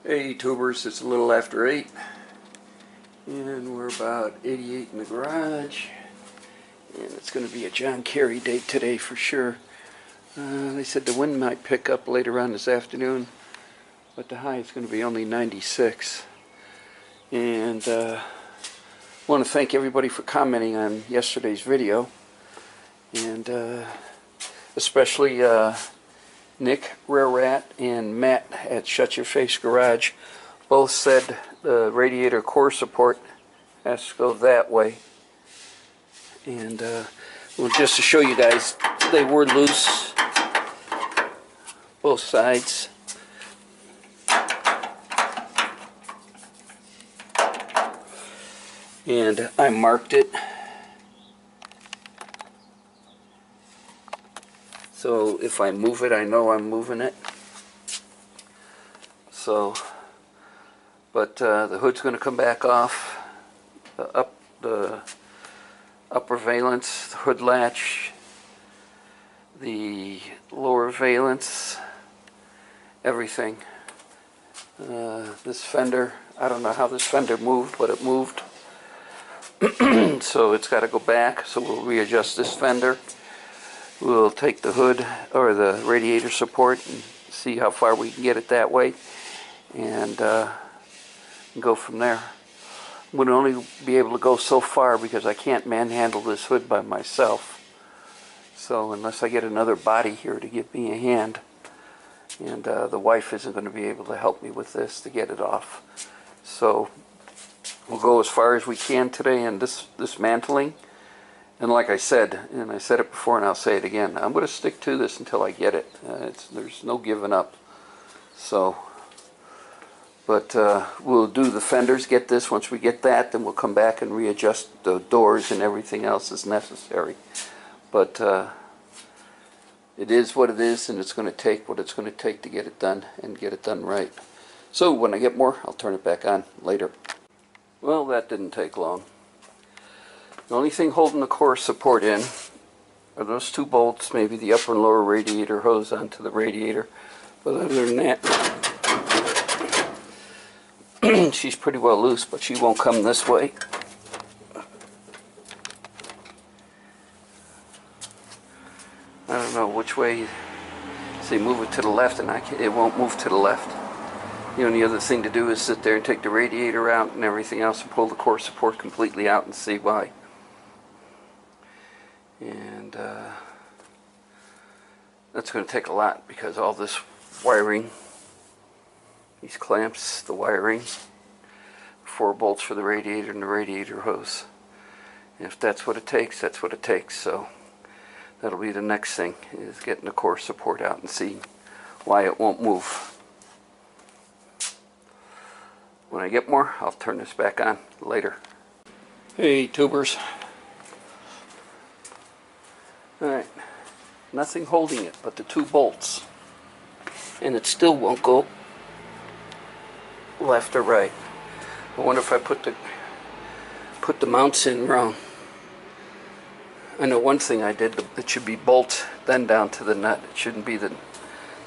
Hey tubers, it's a little after 8 and we're about 88 in the garage, and it's going to be a John Kerry day today for sure. They said the wind might pick up later on this afternoon, but the high is going to be only 96. And I want to thank everybody for commenting on yesterday's video, and especially Nick, Rare Rat, and Matt at Shut Your Face Garage. Both said the radiator core support has to go that way. And well, just to show you guys, they were loose, both sides. And I marked it. So if I move it, I know I'm moving it. So, but the hood's going to come back off. The upper valence, the hood latch, the lower valence, everything. This fender, I don't know how this fender moved, but it moved. So it's got to go back. So we'll readjust this fender. We'll take the hood or the radiator support and see how far we can get it that way, and go from there. I'm going to only be able to go so far because I can't manhandle this hood by myself. So unless I get another body here to give me a hand, and the wife isn't going to be able to help me with this to get it off. So we'll go as far as we can today in this mantling. And like I said, and I said it before and I'll say it again, I'm going to stick to this until I get it. There's no giving up. So, but we'll do the fenders, get this. Once we get that, then we'll come back and readjust the doors and everything else as necessary. But it is what it is, and it's going to take what it's going to take to get it done and get it done right. So when I get more, I'll turn it back on later. Well, that didn't take long. The only thing holding the core support in are those two bolts, maybe the upper and lower radiator hose onto the radiator. But other than that, she's pretty well loose, but she won't come this way. I don't know which way. Say move it to the left, and it won't move to the left. The only other thing to do is sit there and take the radiator out and everything else and pull the core support completely out and see why. And that's going to take a lot because all this wiring, these clamps, the wiring, 4 bolts for the radiator and the radiator hose. And if that's what it takes, that's what it takes. So that'll be the next thing, is getting the core support out and see why it won't move. When I get more, I'll turn this back on later. Hey tubers. Alright, nothing holding it but the 2 bolts, and it still won't go left or right. I wonder if I put the mounts in wrong. I know one thing I did, it should be bolt then down to the nut. It shouldn't be the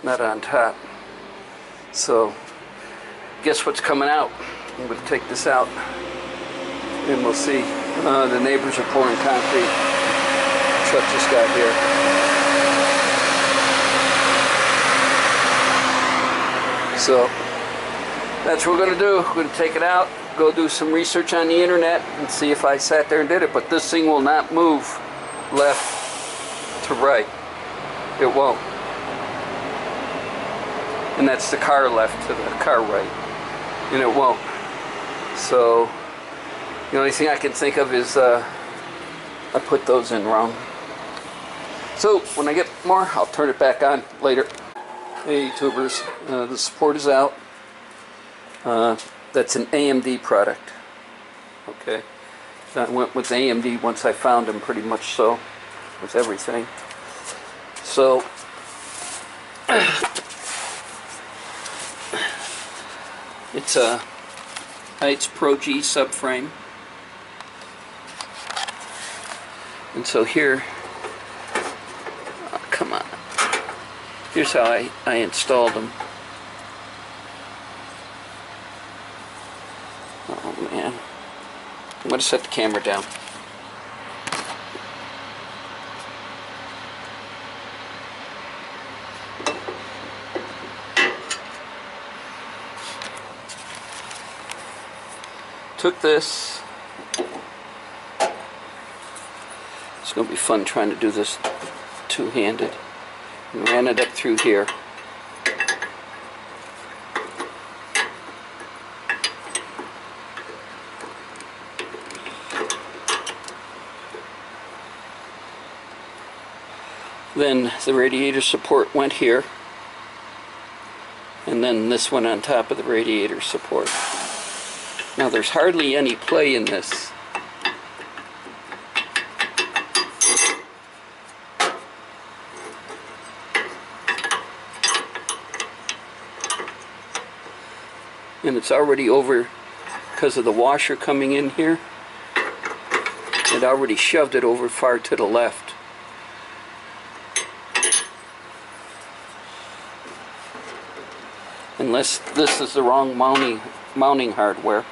nut on top. So guess what's coming out? I'm going to take this out and we'll see. The neighbors are pouring concrete. Truck just got here. So that's what we're going to do. We're going to take it out, go do some research on the internet and see if I sat there and did it. But this thing will not move left to right. It won't. And that's the car left to the car right. And it won't. So the only thing I can think of is I put those in wrong. So when I get more, I'll turn it back on later. Hey tubers, the support is out. That's an AMD product. Okay, so I went with AMD once I found them, pretty much so, with everything. So it's a Heights Pro G subframe. And so here, come on. Here's how I installed them. Oh man. I'm going to set the camera down. Took this. It's going to be fun trying to do this two-handed. And ran it up through here. Then the radiator support went here, and then this went on top of the radiator support. Now there's hardly any play in this. And it's already over because of the washer coming in here. It already shoved it over far to the left. Unless this is the wrong mounting hardware.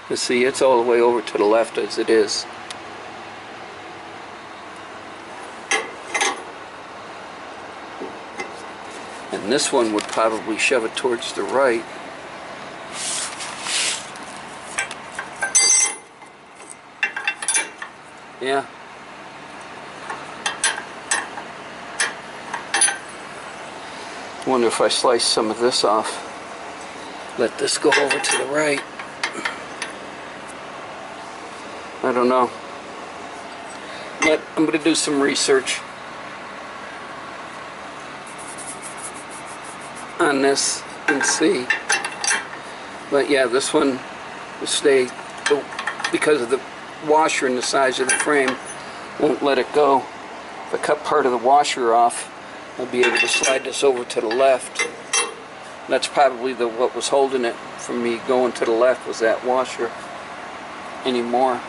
You see, it's all the way over to the left as it is. And this one would probably shove it towards the right. Yeah. Wonder if I slice some of this off. Let this go over to the right. I don't know. But I'm going to do some research on this and see. But yeah, this one will stay because of the washer and the size of the frame. Won't let it go. If I cut part of the washer off, I'll be able to slide this over to the left. That's probably what was holding it from me going to the left, was that washer anymore.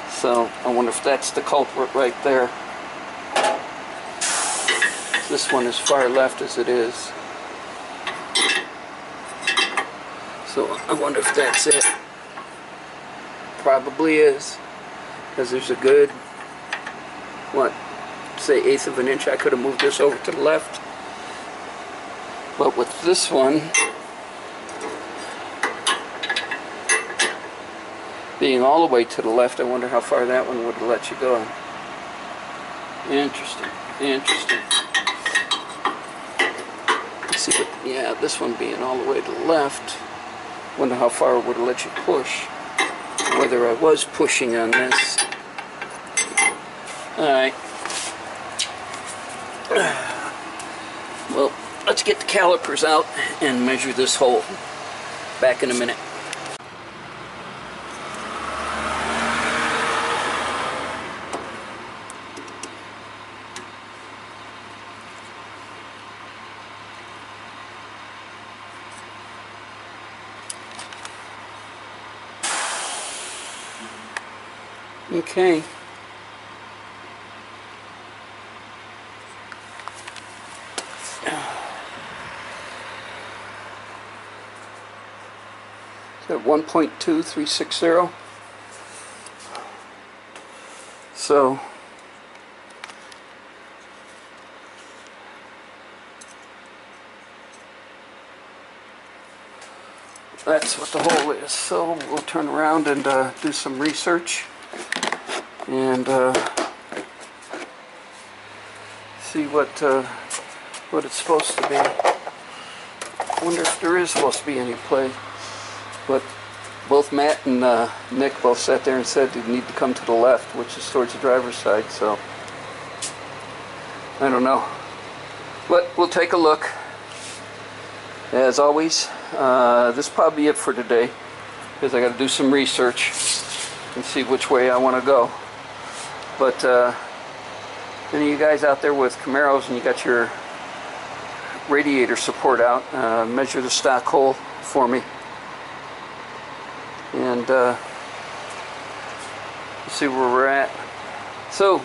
So I wonder if that's the culprit right there. This one is far left as it is. So I wonder if that's it. Probably is, because there's a good, what, say 1/8 of an inch. I could have moved this over to the left. But with this one being all the way to the left, I wonder how far that one would let you go. Interesting. Interesting. Let's see what, yeah, this one being all the way to the left, wonder how far it would let you push. Whether I was pushing on this. Alright. Well, let's get the calipers out and measure this hole. Back in a minute. Okay. So 1.2360. So that's what the hole is. So we'll turn around and do some research and see what it's supposed to be. I wonder if there is supposed to be any play. But both Matt and Nick both sat there and said you need to come to the left, which is towards the driver's side, so I don't know. But we'll take a look. As always, this will probably be it for today, because I got to do some research and see which way I want to go. But any of you guys out there with Camaros and you got your radiator support out, measure the stock hole for me. And see where we're at. So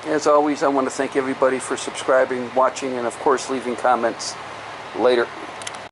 As always, I want to thank everybody for subscribing, watching, and of course leaving comments. Later.